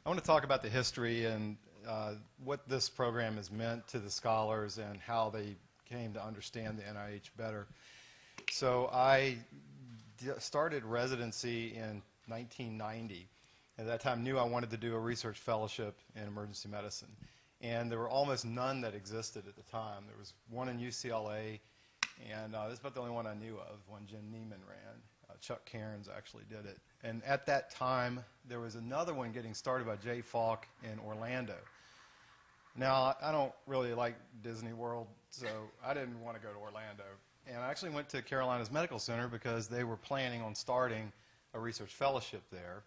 I want to talk about the history and what this program has meant to the scholars and how they came to understand the NIH better. So I started residency in 1990. At that time, knew I wanted to do a research fellowship in emergency medicine. And there were almost none that existed at the time. There was one in UCLA, and this is about the only one I knew of, one Jim Neiman ran. Chuck Cairns actually did it. And at that time, there was another one getting started by Jay Falk in Orlando. Now, I don't really like Disney World, so I didn't want to go to Orlando. And I actually went to Carolinas Medical Center because they were planning on starting a research fellowship there.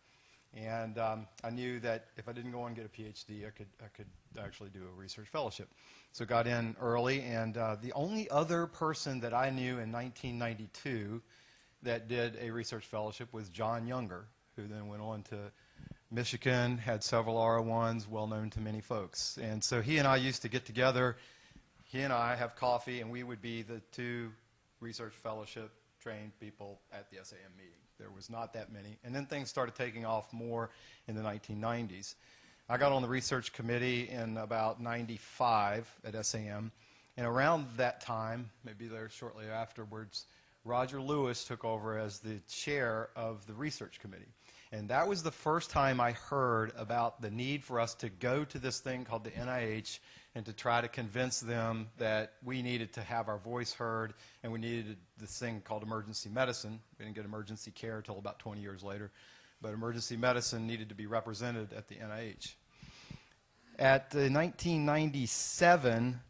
And I knew that if I didn't go and get a PhD, I could actually do a research fellowship. So got in early, and the only other person that I knew in 1992 that did a research fellowship was John Younger, who then went on to Michigan, had several R01s, well known to many folks. And so he and I used to get together, he and I have coffee, and we would be the two research fellowship trained people at the SAEM meeting. There was not that many. And then things started taking off more in the 1990s. I got on the research committee in about 95 at SAEM. And around that time, maybe there shortly afterwards, Roger Lewis took over as the chair of the research committee. And that was the first time I heard about the need for us to go to this thing called the NIH and to try to convince them that we needed to have our voice heard and we needed this thing called emergency medicine. We didn't get emergency care until about 20 years later, but emergency medicine needed to be represented at the NIH. At the 1997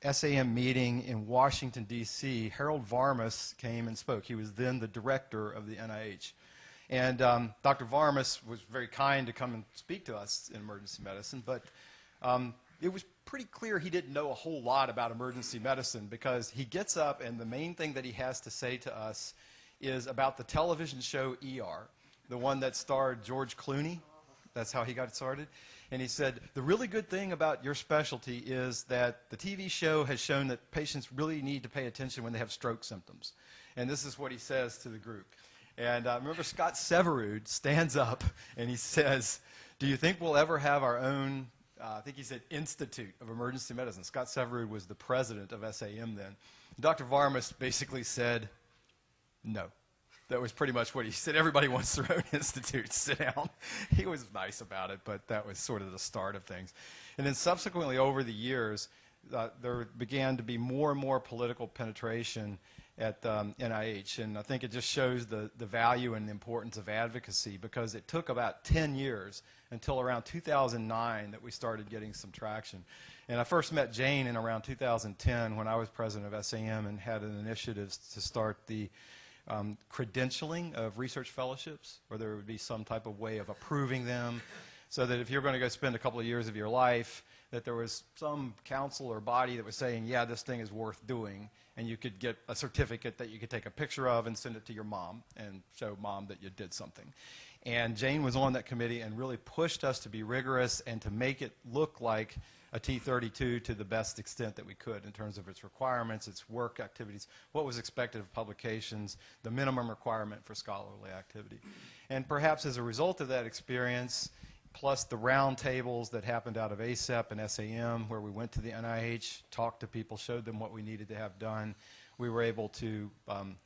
SAEM meeting in Washington, D.C., Harold Varmus came and spoke. He was then the director of the NIH. And Dr. Varmus was very kind to come and speak to us in emergency medicine, but it was pretty clear he didn't know a whole lot about emergency medicine because he gets up and the main thing that he has to say to us is about the television show ER, the one that starred George Clooney. That's how he got started. And he said, the really good thing about your specialty is that the TV show has shown that patients really need to pay attention when they have stroke symptoms. And this is what he says to the group. And remember, Scott Severud stands up and he says, do you think we'll ever have our own, I think he said, Institute of Emergency Medicine. Scott Severud was the president of SAEM then. Dr. Varmus basically said, no. That was pretty much what he said. Everybody wants their own institute. Sit down. He was nice about it, but that was sort of the start of things. And then subsequently over the years, there began to be more and more political penetration at NIH, and I think it just shows the value and the importance of advocacy because it took about 10 years until around 2009 that we started getting some traction. And I first met Jane in around 2010 when I was president of SAEM and had an initiative to start the credentialing of research fellowships, where there would be some type of way of approving them so that if you're going to go spend a couple of years of your life, that there was some council or body that was saying, yeah, this thing is worth doing, and you could get a certificate that you could take a picture of and send it to your mom and show mom that you did something. And Jane was on that committee and really pushed us to be rigorous and to make it look like a T32 to the best extent that we could in terms of its requirements, its work activities, what was expected of publications, the minimum requirement for scholarly activity. And perhaps as a result of that experience, plus the round tables that happened out of ACEP and SAEM, where we went to the NIH, talked to people, showed them what we needed to have done, we were able to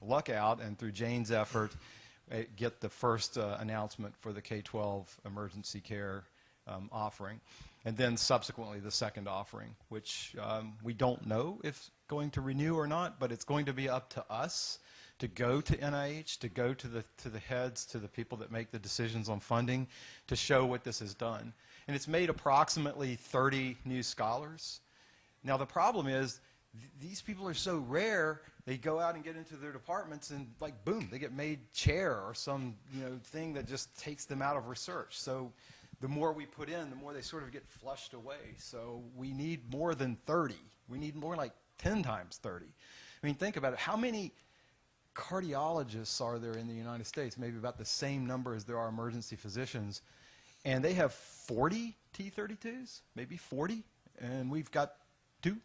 luck out, and through Jane's effort, get the first announcement for the K-12 emergency care offering. And then subsequently the second offering, which we don't know if going to renew or not, but it's going to be up to us to go to NIH, to go to the heads, to the people that make the decisions on funding, to show what this has done. And it's made approximately 30 new scholars. Now the problem is these people are so rare, they go out and get into their departments and like boom, they get made chair or some thing that just takes them out of research. So the more we put in, the more they sort of get flushed away. So we need more than 30. We need more like 10 times 30. I mean, think about it. How many cardiologists are there in the United States? Maybe about the same number as there are emergency physicians. And they have 40 T32s, maybe 40, and we've got 2.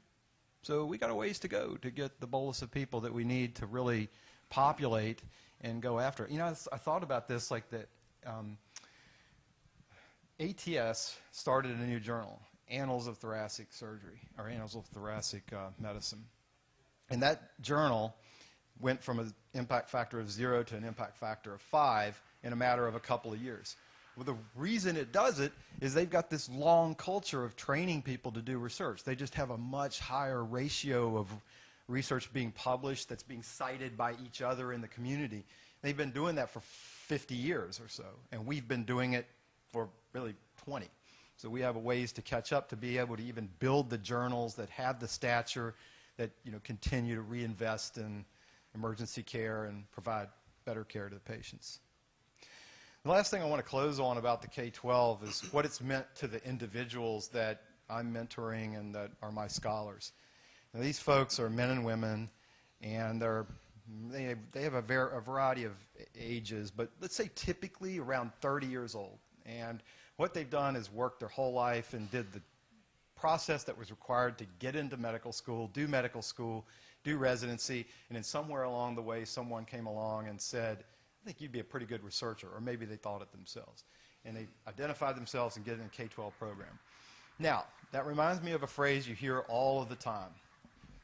So we got a ways to go to get the bolus of people that we need to really populate and go after it. I thought about this like that. ATS started a new journal, Annals of Thoracic Surgery, or Annals of Thoracic Medicine. And that journal went from an impact factor of 0 to an impact factor of 5 in a matter of a couple of years. Well, the reason it does it is they've got this long culture of training people to do research. They just have a much higher ratio of research being published that's being cited by each other in the community. They've been doing that for 50 years or so, and we've been doing it for really 20. So we have a ways to catch up to be able to even build the journals that have the stature that continue to reinvest in emergency care and provide better care to the patients. The last thing I want to close on about the K-12 is what it's meant to the individuals that I'm mentoring and that are my scholars. Now, these folks are men and women, and they have a variety of ages, but let's say typically around 30 years old. And what they've done is worked their whole life and did the process that was required to get into medical school, do residency, and then somewhere along the way someone came along and said, I think you'd be a pretty good researcher, or maybe they thought it themselves. And they identified themselves and get in a K-12 program. Now, that reminds me of a phrase you hear all of the time.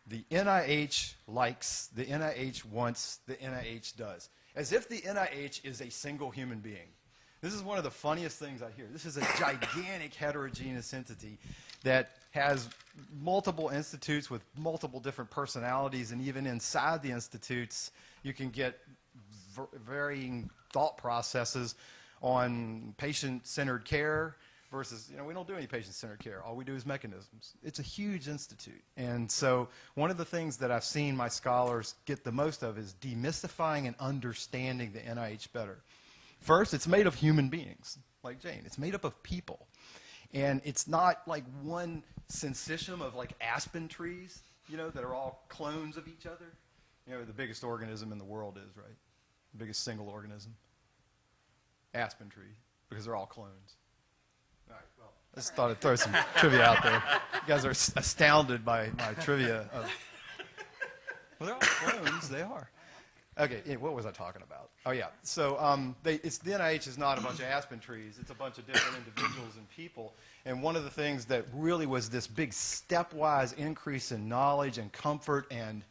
The NIH likes, the NIH wants, the NIH does. As if the NIH is a single human being. This is one of the funniest things I hear. This is a gigantic heterogeneous entity that has multiple institutes with multiple different personalities, and even inside the institutes you can get varying thought processes on patient-centered care versus, we don't do any patient-centered care. All we do is mechanisms. It's a huge institute. And so one of the things that I've seen my scholars get the most of is demystifying and understanding the NIH better. First, it's made of human beings, like Jane. It's made up of people. And it's not like one syncytium of like aspen trees, that are all clones of each other. The biggest organism in the world is, right? The biggest single organism. Aspen tree, because they're all clones. All right, well, I just thought I'd throw some trivia out there. You guys are astounded by my trivia. Well, they're all clones. They are. Okay, what was I talking about? Oh, yeah. So the NIH is not a bunch of aspen trees. It's a bunch of different individuals and people. And one of the things that really was this big stepwise increase in knowledge and comfort and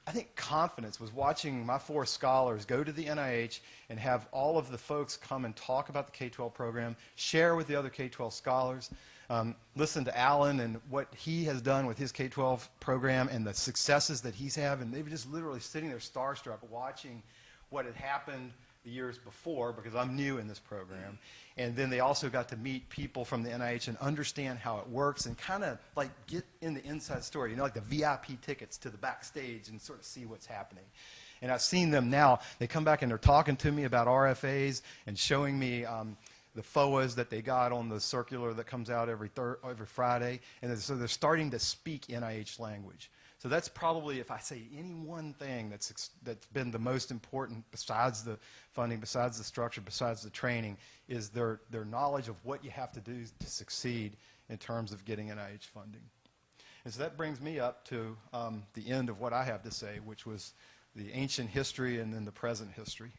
I think confidence was watching my 4 scholars go to the NIH and have all of the folks come and talk about the K-12 program, share with the other K-12 scholars, listen to Alan and what he has done with his K-12 program and the successes that he's had. And they were just literally sitting there starstruck watching what had happened the years before, because I'm new in this program. And then they also got to meet people from the NIH and understand how it works and kind of like get in the inside story, like the VIP tickets to the backstage and sort of see what's happening. And I've seen them now. They come back and they're talking to me about RFAs and showing me the FOAs that they got on the circular that comes out every Friday. And so they're starting to speak NIH language. So that's probably, if I say any one thing that's been the most important, besides the funding, besides the structure, besides the training, is their knowledge of what you have to do to succeed in terms of getting NIH funding. And so that brings me up to the end of what I have to say, which was the ancient history and then the present history.